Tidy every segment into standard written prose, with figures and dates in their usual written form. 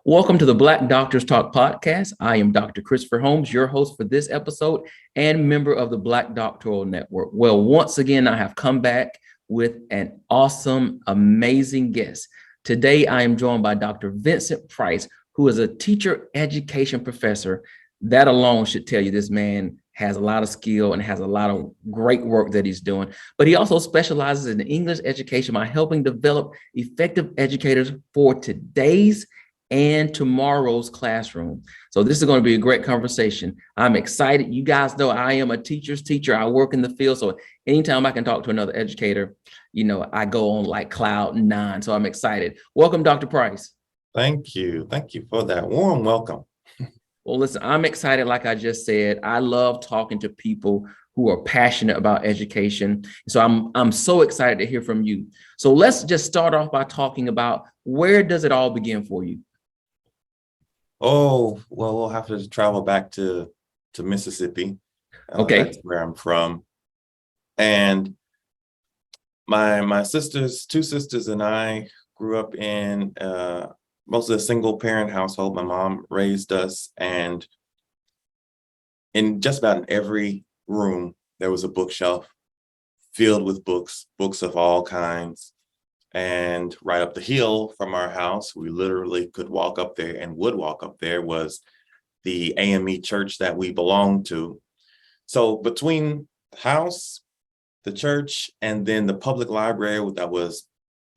Welcome to the Black Doctors Talk podcast. I am Dr. Christopher Holmes, your host for this episode and member of the Black Doctoral Network. Well, once again, I have come back with an awesome, amazing guest. Today, I am joined by Dr. Vincent Price, who is a teacher education professor. That alone should tell you this man has a lot of skill and has a lot of great work that he's doing. But he also specializes in English education by helping develop effective educators for today's and tomorrow's classroom. So this is going to be a great conversation. I'm excited. You guys know I am a teacher's teacher. I work in the field. So anytime I can talk to another educator, I go on like cloud nine. So I'm excited. Welcome, Dr. Price. Thank you. Thank you for that warm welcome. Well, listen, I'm excited. Like I just said, I love talking to people who are passionate about education. So I'm so excited to hear from you. So let's just start off by talking about where does it all begin for you? Oh, well, we'll have to travel back to Mississippi. Okay. That's where I'm from. And my sisters, two sisters and I grew up in mostly a single parent household. My mom raised us, and in just about in every room, there was a bookshelf filled with books of all kinds. And right up the hill from our house, we literally could walk up there and would walk up there, was the AME church that we belonged to. So between the house, the church, and then the public library that was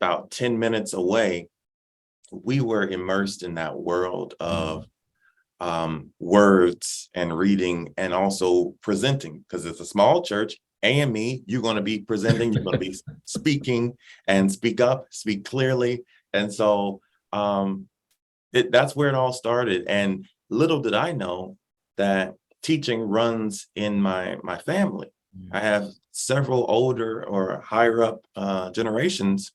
about 10 minutes away, we were immersed in that world of words and reading and also presenting, because it's a small church. AME, you're going to be presenting, you're going to be speaking and speak up, speak clearly. And so that's where it all started. And little did I know that teaching runs in my family. I have several older or higher up generations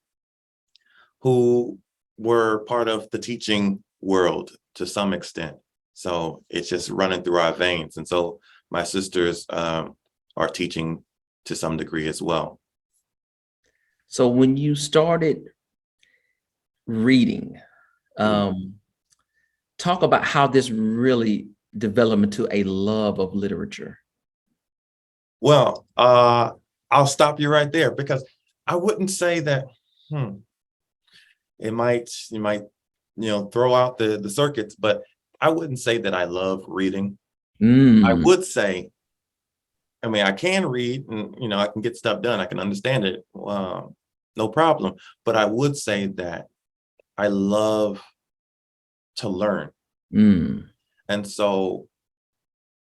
who were part of the teaching world to some extent. So it's just running through our veins. And so my sisters are teaching to some degree as well. So when you started reading, talk about how this really developed into a love of literature. Well, I'll stop you right there, because I wouldn't say that you might throw out the circuits, but I wouldn't say that I love reading. I would say, I can read and, I can get stuff done. I can understand it. No problem. But I would say that I love to learn. And so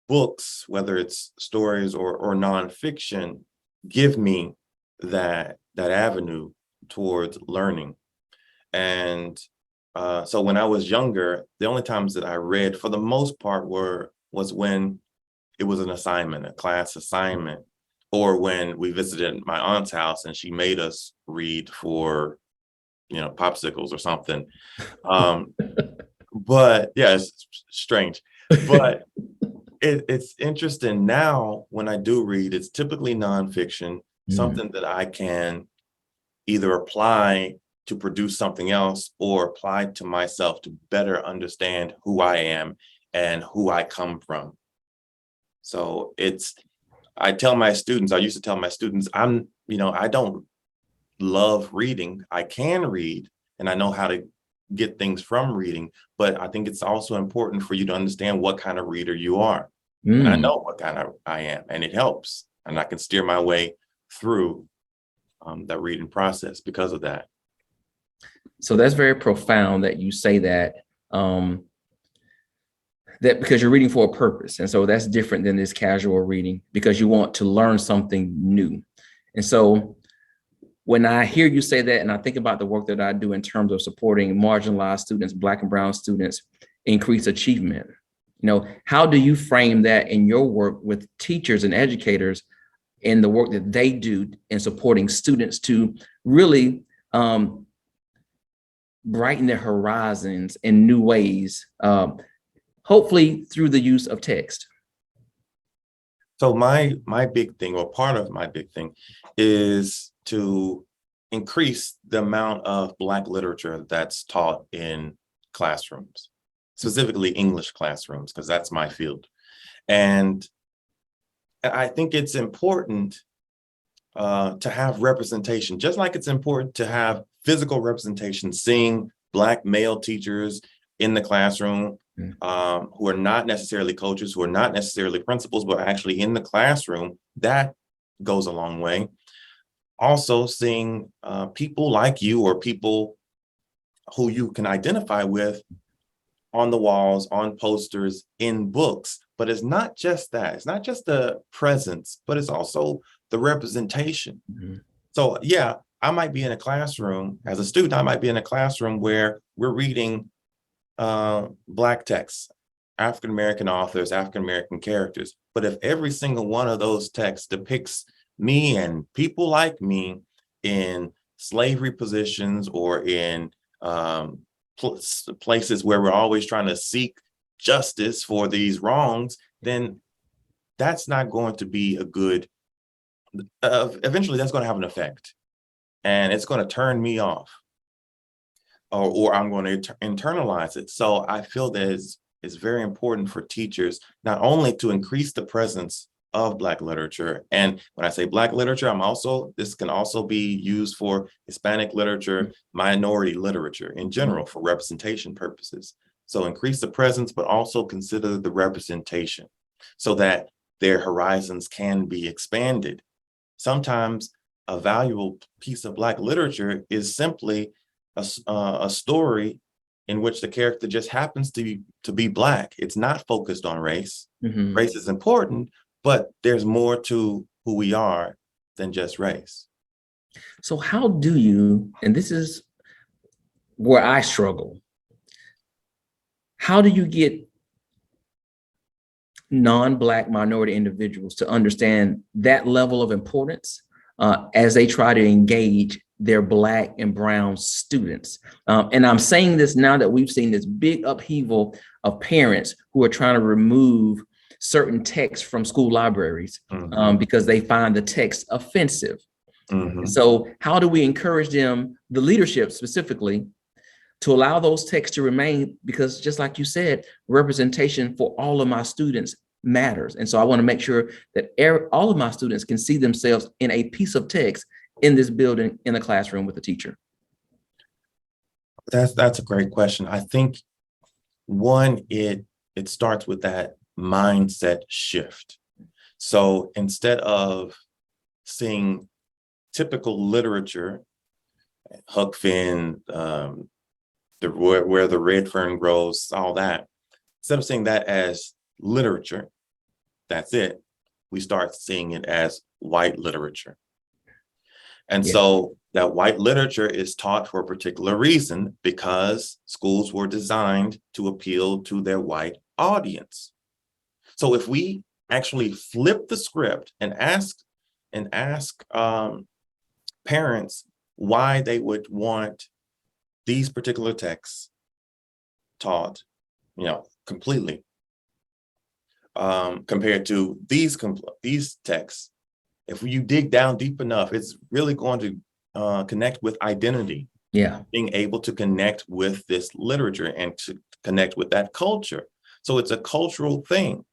books, whether it's stories or nonfiction, give me that avenue towards learning. And so when I was younger, the only times that I read for the most part was when it was an assignment, a class assignment, or when we visited my aunt's house and she made us read for, popsicles or something. But yeah, it's strange. But it's interesting now when I do read, it's typically nonfiction, something that I can either apply to produce something else or apply to myself to better understand who I am and who I come from. So I used to tell my students, I don't love reading. I can read and I know how to get things from reading, but I think it's also important for you to understand what kind of reader you are. And I know what kind of I am, and it helps. And I can steer my way through that reading process because of that. So that's very profound that you say that, that because you're reading for a purpose. And so that's different than this casual reading because you want to learn something new. And so when I hear you say that, and I think about the work that I do in terms of supporting marginalized students, Black and brown students, increase achievement, how do you frame that in your work with teachers and educators in the work that they do in supporting students to really brighten their horizons in new ways, hopefully through the use of text? So my big thing, or part of my big thing, is to increase the amount of Black literature that's taught in classrooms. specifically English classrooms, because that's my field. And I think it's important to have representation, just like it's important to have physical representation, seeing Black male teachers in the classroom who are not necessarily coaches, who are not necessarily principals, but actually in the classroom. That goes a long way. Also, seeing people like you or people who you can identify with on the walls, on posters, in books. But it's not just that. It's not just the presence, but it's also the representation. So yeah, I might be in a classroom as a student. I might be in a classroom where we're reading Black texts, African-American authors, African-American characters. But if every single one of those texts depicts me and people like me in slavery positions or in places where we're always trying to seek justice for these wrongs, then that's not going to be a good, eventually that's going to have an effect, and it's going to turn me off, or I'm going to internalize it. So I feel that it's very important for teachers not only to increase the presence of Black literature. And when I say Black literature, this can also be used for Hispanic literature, minority literature in general for representation purposes. So increase the presence, but also consider the representation so that their horizons can be expanded. Sometimes a valuable piece of Black literature is simply a story in which the character just happens to be Black. It's not focused on race. Race is important, but there's more to who we are than just race. So how do you, and this is where I struggle, how do you get non-Black minority individuals to understand that level of importance as they try to engage their Black and brown students? And I'm saying this now that we've seen this big upheaval of parents who are trying to remove certain texts from school libraries because they find the text offensive. So how do we encourage them, the leadership specifically, to allow those texts to remain? Because just like you said, representation for all of my students matters. And so I want to make sure that all of my students can see themselves in a piece of text in this building, in the classroom with the teacher. That's a great question. I think one, it starts with that mindset shift. So instead of seeing typical literature, Huck Finn, where the red fern grows, all that, instead of seeing that as literature, that's it, we start seeing it as white literature. And so that white literature is taught for a particular reason, because schools were designed to appeal to their white audience. So if we actually flip the script and ask parents why they would want these particular texts taught, completely, compared to these texts, if you dig down deep enough, it's really going to connect with identity. Being able to connect with this literature and to connect with that culture. So it's a cultural thing.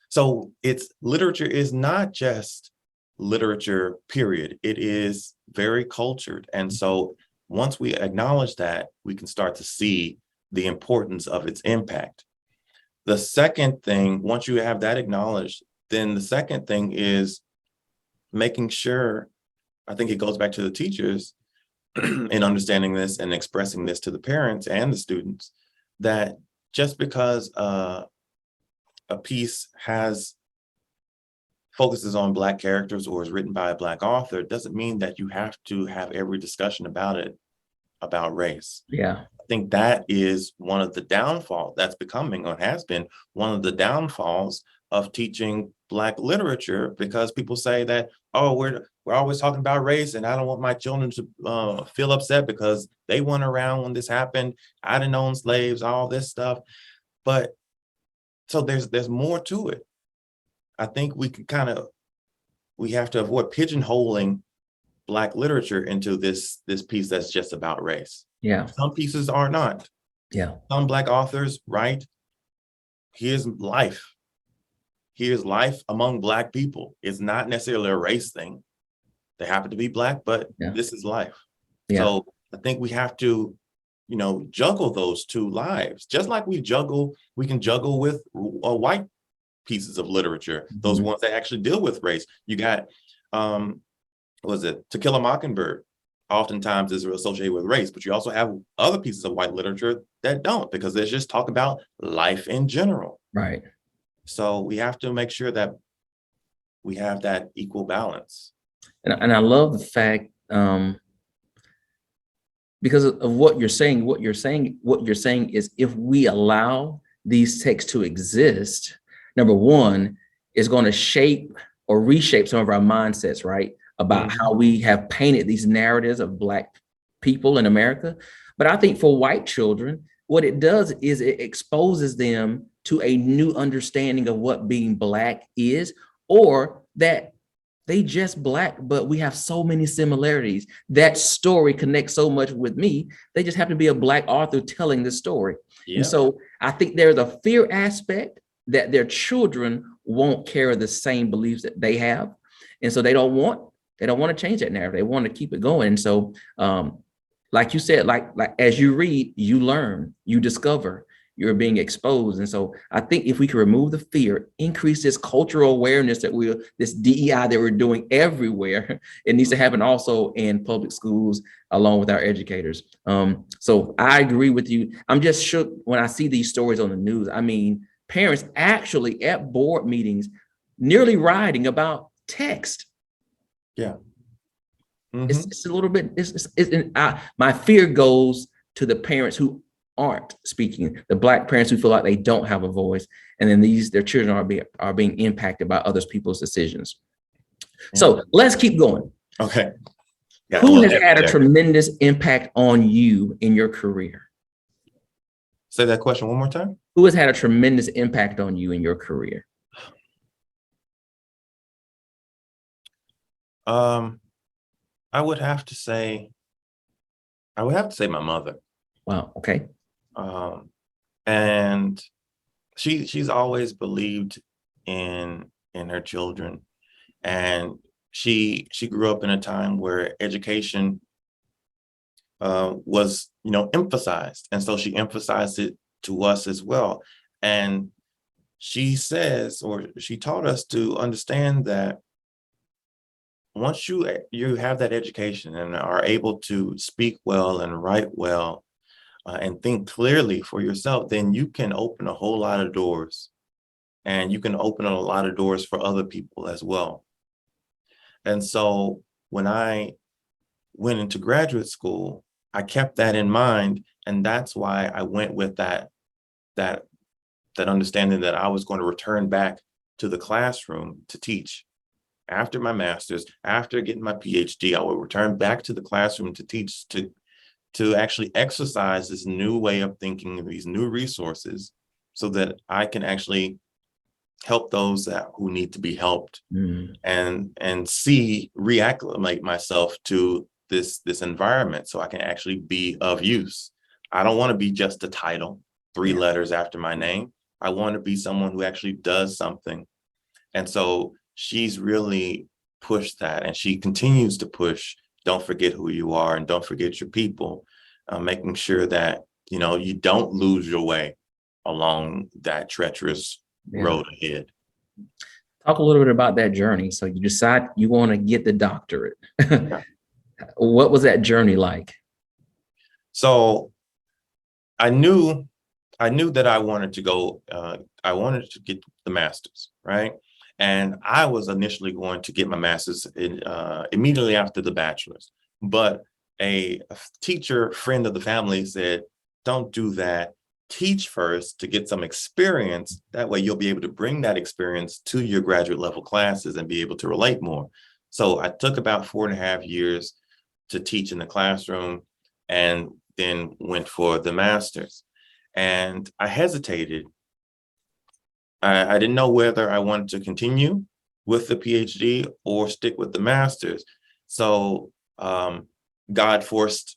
So literature is not just literature, period. It is very cultured. And so once we acknowledge that, we can start to see the importance of its impact. The second thing, once you have that acknowledged, then the second thing is making sure, I think it goes back to the teachers in understanding this and expressing this to the parents and the students, that just because a piece focuses on Black characters or is written by a Black author doesn't mean that you have to have every discussion about race. I think that is one of the downfalls that's becoming, or has been one of the downfalls of teaching Black literature, because people say that, oh, we're always talking about race and I don't want my children to feel upset because they weren't around when this happened. I didn't own slaves, all this stuff. But so there's more to it. I think we have to avoid pigeonholing Black literature into this piece that's just about race. Some pieces are not. Yeah. Some Black authors write, here's life. Here's life among Black people. It's not necessarily a race thing. They happen to be Black, but Yeah. this is life. Yeah. So I think we have to, juggle those two lives, just like we can juggle with white pieces of literature, those ones that actually deal with race. You got, was it To Kill a Mockingbird? Oftentimes is associated with race, but you also have other pieces of white literature that don't, because they just talk about life in general. Right. So we have to make sure that we have that equal balance. And I love the fact, because of what you're saying, what you're saying is, if we allow these texts to exist, number one, is going to shape or reshape some of our mindsets, right? About how we have painted these narratives of Black people in America. But I think for white children, what it does is it exposes them to a new understanding of what being Black is, or that they just Black, but we have so many similarities. That story connects so much with me. They just happen to be a Black author telling the story. Yeah. And so I think there's a fear aspect that their children won't carry the same beliefs that they have. And so they don't want to change that narrative. They want to keep it going. And so, like you said, like as you read, you learn, you discover, you're being exposed. And so I think if we can remove the fear, increase this cultural awareness this DEI that we're doing everywhere, it needs to happen also in public schools along with our educators. So I agree with you. I'm just shook when I see these stories on the news. I mean, parents actually at board meetings nearly rioting about text. Yeah. It's a little bit, my fear goes to the parents who aren't speaking, the Black parents who feel like they don't have a voice, and then their children are being impacted by other people's decisions. Yeah. So let's keep going. Okay. Yeah, who has had a tremendous impact on you in your career? Say that question one more time. Who has had a tremendous impact on you in your career? I would have to say my mother. Wow. Okay. And she's always believed in her children, and she grew up in a time where education was emphasized, and so she emphasized it to us as well. And she taught us to understand that once you have that education and are able to speak well and write well, and think clearly for yourself, then you can open a whole lot of doors, and you can open a lot of doors for other people as well. And so when I went into graduate school, I kept that in mind, and that's why I went with that understanding that I was going to return back to the classroom to teach. After my master's, after getting my PhD, I would return back to the classroom to teach, to actually exercise this new way of thinking, these new resources, so that I can actually help those who need to be helped, and reacclimate myself to this environment, so I can actually be of use. I don't want to be just a title, 3 letters after my name. I want to be someone who actually does something. And so she's really pushed that, and she continues to push. Don't forget who you are, and don't forget your people, making sure that, you don't lose your way along that treacherous road ahead. Talk a little bit about that journey. So you decide you want to get the doctorate. What was that journey like? So I knew that I wanted to go, I wanted to get the master's, right? And I was initially going to get my master's immediately after the bachelor's. But a teacher friend of the family said, don't do that. Teach first to get some experience. That way you'll be able to bring that experience to your graduate level classes and be able to relate more. So I took about 4.5 years to teach in the classroom, and then went for the master's. And I hesitated. I didn't know whether I wanted to continue with the PhD or stick with the master's. So God forced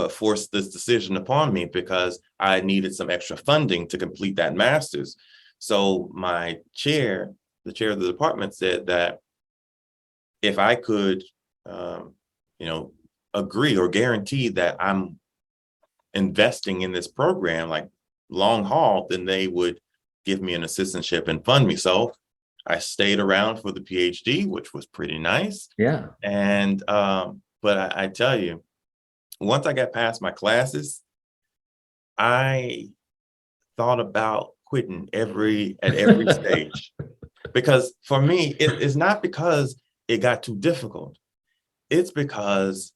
forced this decision upon me because I needed some extra funding to complete that master's. So my chair, the chair of the department, said that if I could, agree or guarantee that I'm investing in this program, like long haul, then they would give me an assistantship and fund me. So I stayed around for the PhD, which was pretty nice. Yeah. And but I tell you, once I got past my classes, I thought about quitting at every stage. Because for me, it's not because it got too difficult. It's because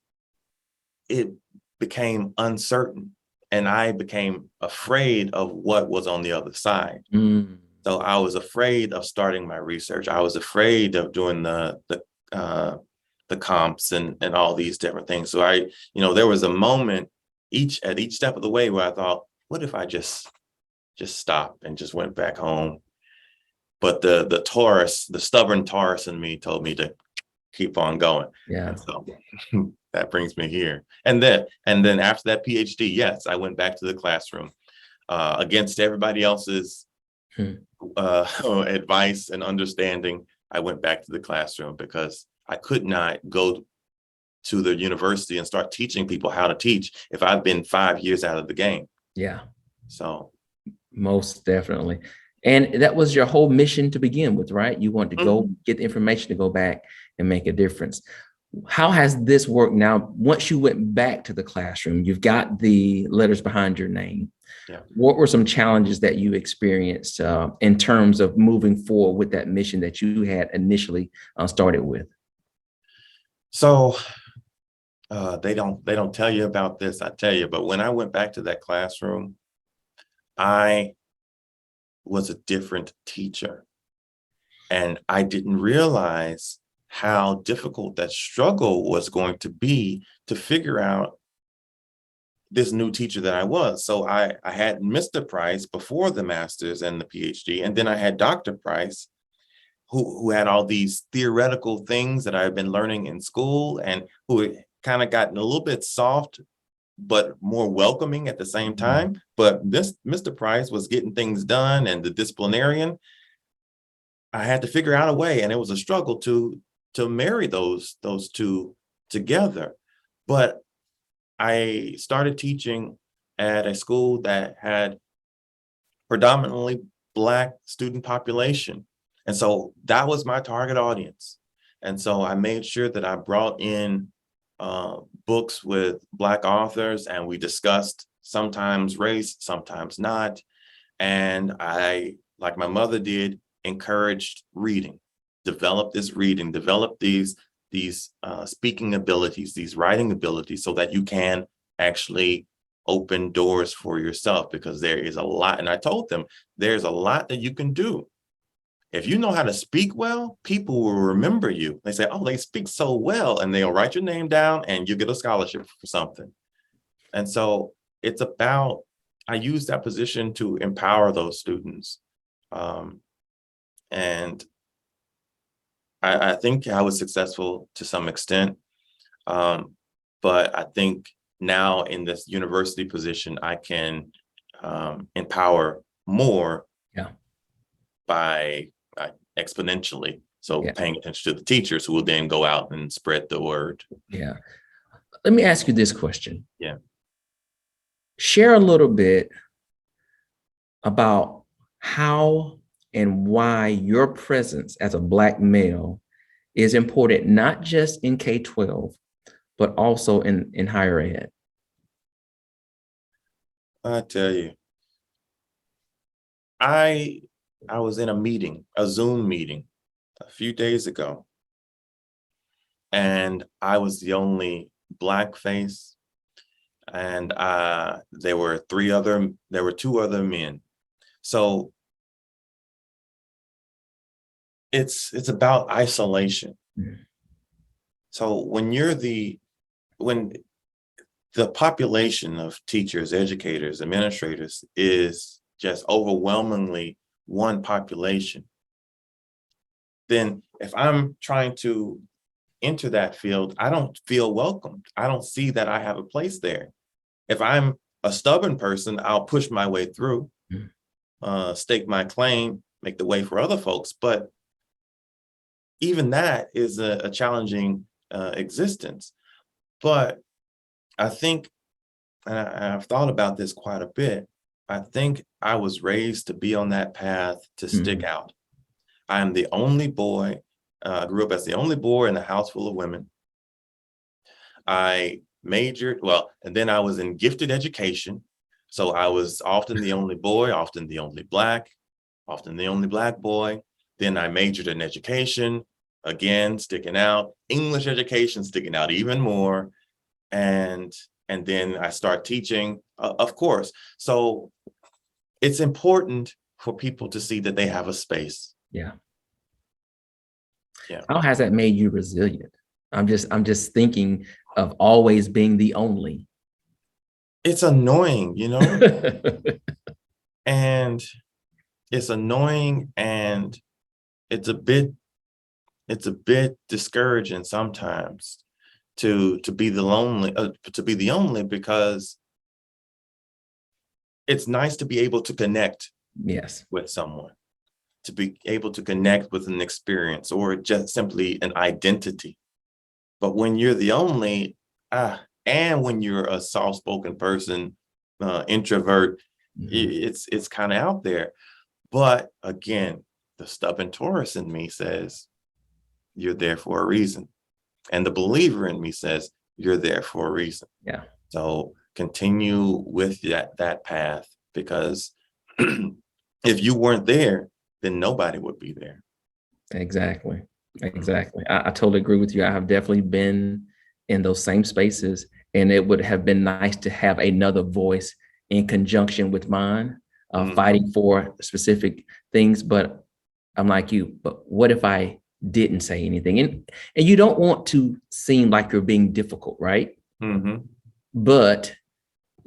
it became uncertain and I became afraid of what was on the other side. So I was afraid of starting my research. I was afraid of doing the comps and all these different things. So there was a moment at each step of the way where I thought, what if I just stopped and just went back home? But the stubborn Taurus in me told me to keep on going. Yeah. And so that brings me here. And then after that PhD, yes, I went back to the classroom against everybody else's advice and understanding. I went back to the classroom because I could not go to the university and start teaching people how to teach if I've been 5 years out of the game. Yeah. So most definitely. And that was your whole mission to begin with, right? You want to go get the information to go back and make a difference. How has this worked now? Once you went back to the classroom, you've got the letters behind your name. Yeah. What were some challenges that you experienced in terms of moving forward with that mission that you had initially started with? So they don't tell you about this, I tell you, but when I went back to that classroom, I was a different teacher. And I didn't realize how difficult that struggle was going to be to figure out this new teacher that I was. So I had Mr. Price before the master's and the PhD, and then I had Dr. Price, who had all these theoretical things that I've been learning in school and who had kind of gotten a little bit soft, but more welcoming at the same time. But this Mr. Price was getting things done, and the disciplinarian, I had to figure out a way, and it was a struggle to marry those two together. But I started teaching at a school that had predominantly Black student population. And so that was my target audience. And so I made sure that I brought in books with Black authors, and we discussed sometimes race, sometimes not. And I, like my mother did, encouraged reading, develop these speaking abilities, these writing abilities, so that you can actually open doors for yourself, because there is a lot. And I told them, there's a lot that you can do. If you know how to speak well, people will remember you. They say, oh, they speak so well, and they'll write your name down and you get a scholarship for something. And so it's about, I use that position to empower those students. And I think I was successful to some extent. But I think now in this university position, I can empower more by exponentially. So paying attention to the teachers who will then go out and spread the word. Yeah. Let me ask you this question. Yeah. Share a little bit about how and why your presence as a Black male is important, not just in K-12, but also in higher ed. I tell you, I was in a meeting, a Zoom meeting a few days ago, and I was the only Black face, and there were two other men. So it's about isolation. So when the population of teachers, educators, administrators is just overwhelmingly one population, then if I'm trying to enter that field, I don't feel welcomed. I don't see that I have a place there. If I'm a stubborn person, I'll push my way through, stake my claim, make the way for other folks. But even that is a challenging existence. But I think, and I've thought about this quite a bit, I think I was raised to be on that path to stick out. I am the only boy. I grew up as the only boy in a house full of women. I majored, well, and then I was in gifted education. So I was often the only boy, often the only black, often the only black boy. Then I majored in education, again, sticking out, English education, sticking out even more. And then I start teaching, of course. So it's important for people to see that they have a space. Yeah. Yeah. How has that made you resilient? I'm just thinking of always being the only. It's annoying, and it's annoying, and it's a bit discouraging sometimes to be the only, because it's nice to be able to connect Yes. with someone, to be able to connect with an experience or just simply an identity. But when you're the only, and when you're a soft-spoken person, introvert, it's kind of out there. But again, the stubborn Taurus in me says, you're there for a reason. And the believer in me says, you're there for a reason. Yeah. So continue with that path, because if you weren't there, then nobody would be there. Exactly. Exactly. I totally agree with you. I have definitely been in those same spaces, and it would have been nice to have another voice in conjunction with mine, fighting for specific things. But I'm like you, but what if I didn't say anything? And you don't want to seem like you're being difficult, right? But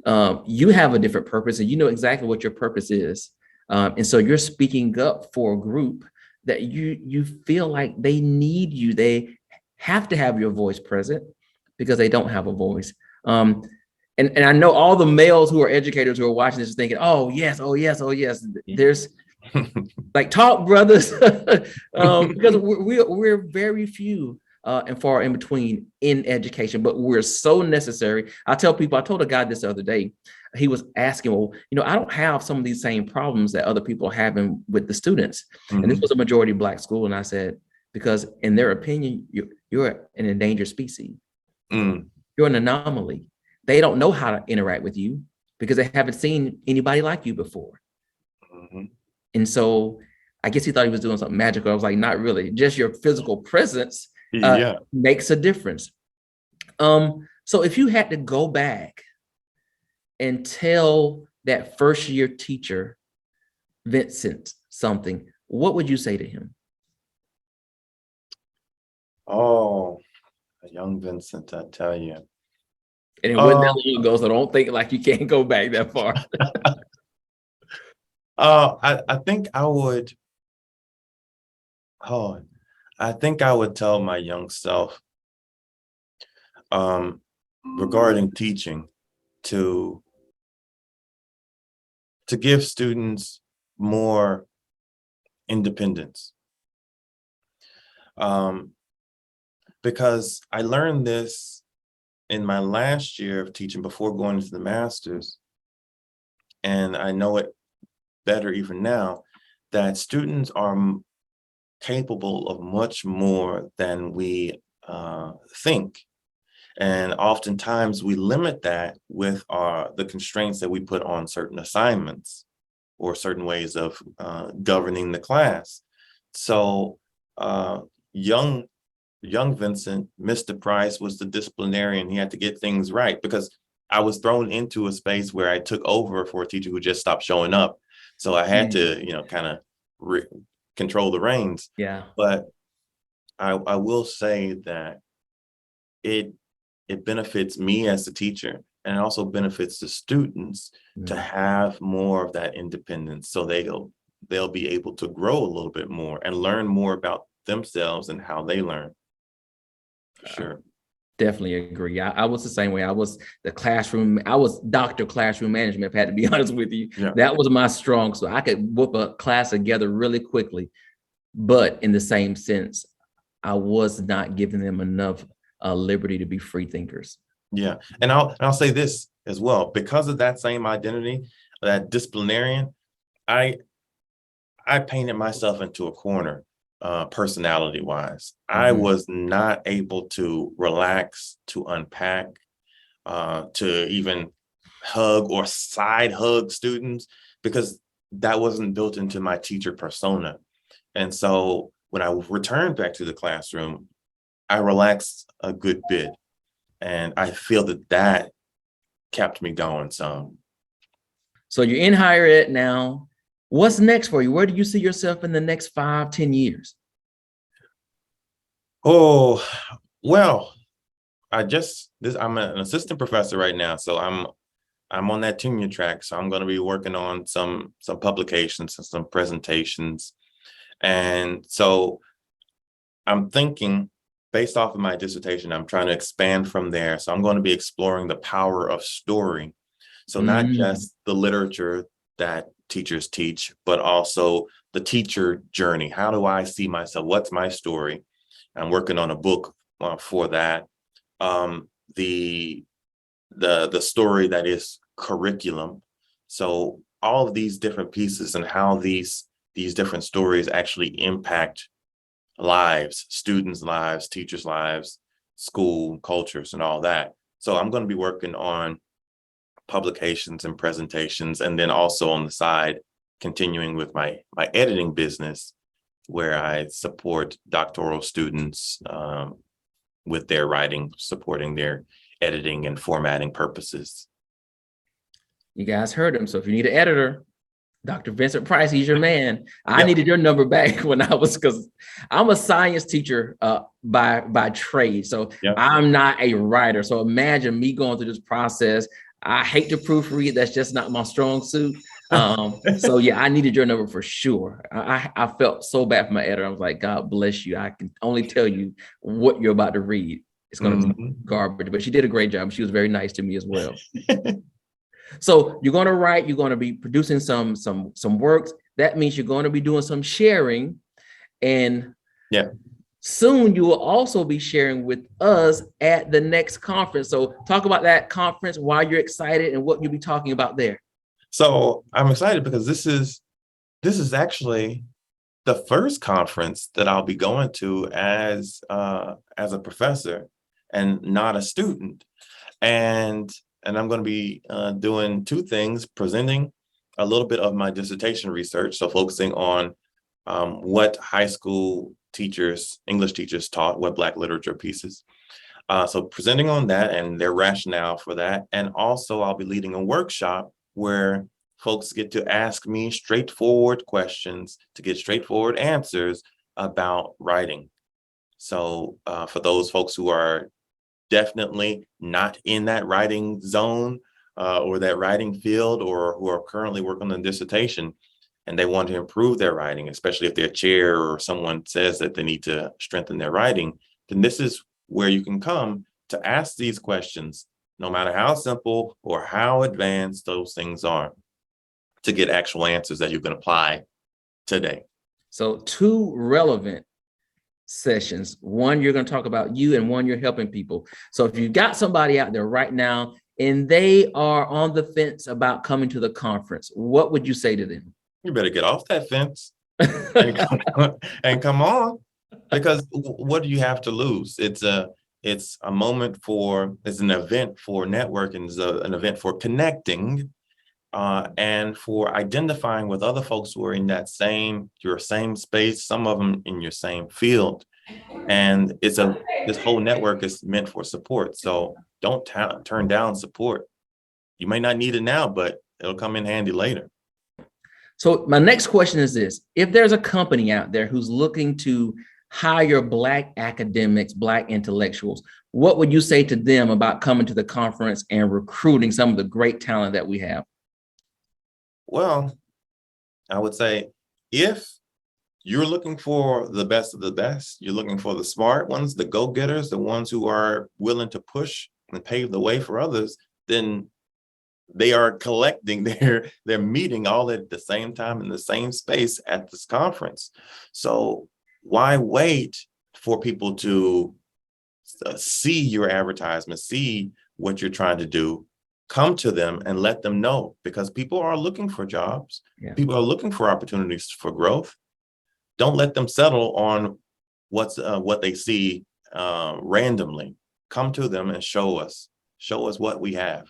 you have a different purpose, and you know exactly what your purpose is. And so you're speaking up for a group that you feel like they need you. They have to have your voice present because they don't have a voice. And I know all the males who are educators who are watching this are thinking, oh yes, oh yes, oh yes. There's like, talk, brothers, because we're very few and far in between in education, but we're so necessary. I told a guy this the other day, he was asking, well, I don't have some of these same problems that other people are having with the students. And this was a majority Black school. And I said, because in their opinion, you're an endangered species. You're an anomaly. They don't know how to interact with you because they haven't seen anybody like you before. And so I guess he thought he was doing something magical. I was like, not really. Just your physical presence makes a difference. So if you had to go back and tell that first year teacher, Vincent, something, what would you say to him? Oh, a young Vincent, I tell you. And it wasn't that long ago, so don't think like you can't go back that far. I think I would. I think I would tell my young self, regarding teaching, to give students more independence. Because I learned this in my last year of teaching before going into the master's, and I know it better even now, that students are capable of much more than we think. And oftentimes we limit that with the constraints that we put on certain assignments or certain ways of governing the class. So young Vincent, Mr. Price was the disciplinarian. He had to get things right, because I was thrown into a space where I took over for a teacher who just stopped showing up. So I had to, kind of control the reins. Yeah. But I will say that it benefits me as the teacher, and it also benefits the students to have more of that independence, so they'll be able to grow a little bit more and learn more about themselves and how they learn. For sure. Definitely agree. I was the same way. I was doctor classroom management, if I had to be honest with you. Yeah. That was my strong. So I could whoop a class together really quickly. But in the same sense, I was not giving them enough liberty to be free thinkers. Yeah. And I'll say this as well, because of that same identity, that disciplinarian, I painted myself into a corner, personality wise. I was not able to relax, to unpack, to even hug or side hug students, because that wasn't built into my teacher persona. And so when I returned back to the classroom, I relaxed a good bit. And I feel that that kept me going some. So you're in higher ed now. What's next for you? Where do you see yourself in the next 5, 10 years? Oh, well, I'm an assistant professor right now. So I'm on that tenure track. So I'm going to be working on some publications and some presentations. And so I'm thinking, based off of my dissertation, I'm trying to expand from there. So I'm going to be exploring the power of story. So not just the literature that teachers teach, but also the teacher journey. How do I see myself? What's my story? I'm working on a book for that. The story that is curriculum. So all of these different pieces and how these different stories actually impact lives, students' lives, teachers' lives, school cultures, and all that. So I'm going to be working on publications and presentations, and then also on the side, continuing with my editing business, where I support doctoral students with their writing, supporting their editing and formatting purposes. You guys heard him. So if you need an editor, Dr. Vincent Price, he's your man. I needed your number back because I'm a science teacher by trade. So I'm not a writer. So imagine me going through this process. I hate to proofread. That's just not my strong suit. So yeah, I needed your number for sure. I felt so bad for my editor. I was like, God bless you. I can only tell you what you're about to read. It's going to be garbage, but she did a great job. She was very nice to me as well. So you're going to write, you're going to be producing some works. That means you're going to be doing some sharing. And soon you will also be sharing with us at the next conference. So talk about that conference, why you're excited, and what you'll be talking about there. So I'm excited because this is actually the first conference that I'll be going to as a professor and not a student. And I'm going to be doing two things: presenting a little bit of my dissertation research, so focusing on what high school teachers, English teachers taught, what Black literature pieces. So presenting on that and their rationale for that. And also I'll be leading a workshop where folks get to ask me straightforward questions to get straightforward answers about writing. So for those folks who are definitely not in that writing zone or that writing field, or who are currently working on a dissertation and they want to improve their writing, especially if their chair or someone says that they need to strengthen their writing, then this is where you can come to ask these questions, no matter how simple or how advanced those things are, to get actual answers that you can apply today. So 2 relevant sessions. One, you're going to talk about you, and one, you're helping people. So if you've got somebody out there right now and they are on the fence about coming to the conference, what would you say to them? You better get off that fence and come on, because what do you have to lose? It's an event for networking, it's an event for connecting, and for identifying with other folks who are in your same space, some of them in your same field. And this whole network is meant for support. So don't turn down support. You may not need it now, but it'll come in handy later. So my next question is this: if there's a company out there who's looking to hire Black academics, Black intellectuals, what would you say to them about coming to the conference and recruiting some of the great talent that we have? Well, I would say, if you're looking for the best of the best. You're looking for the smart ones, the go-getters, the ones who are willing to push and pave the way for others. Then they are collecting, they're meeting all at the same time in the same space at this conference. So why wait for people to see your advertisement, see what you're trying to do? Come to them and let them know, because people are looking for jobs. Yeah. People are looking for opportunities for growth. Don't let them settle on what they see randomly. Come to them and show us what we have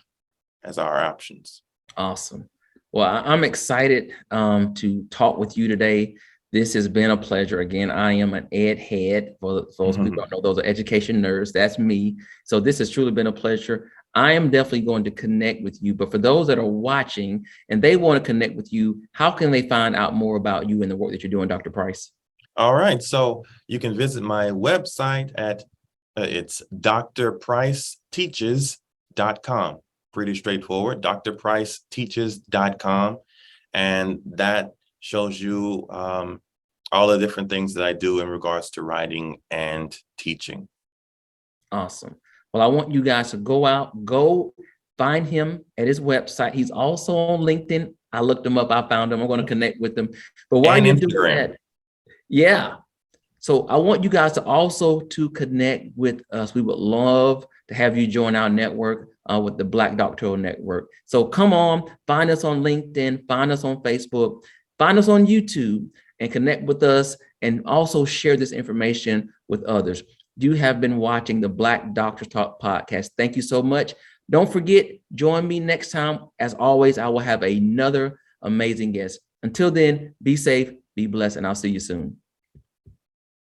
as our options. Awesome. Well, I'm excited to talk with you today. This has been a pleasure. Again, I am an ed head. For those people who don't know, those are education nerds. That's me. So this has truly been a pleasure. I am definitely going to connect with you. But for those that are watching and they want to connect with you, how can they find out more about you and the work that you're doing, Dr. Price? All right. So you can visit my website at it's drpriceteaches.com. Pretty straightforward, drpriceteaches.com. And that shows you all the different things that I do in regards to writing and teaching. Awesome. Well, I want you guys to go find him at his website. He's also on LinkedIn. I looked him up. I found him. I'm going to connect with him. But while you're doing that, yeah. So I want you guys to also to connect with us. We would love to have you join our network with the Black Doctoral Network. So come on, find us on LinkedIn, find us on Facebook, find us on YouTube, and connect with us, and also share this information with others. You have been watching the Black Doctors Talk podcast. Thank you so much. Don't forget, join me next time. As always, I will have another amazing guest. Until then, be safe, be blessed, and I'll see you soon.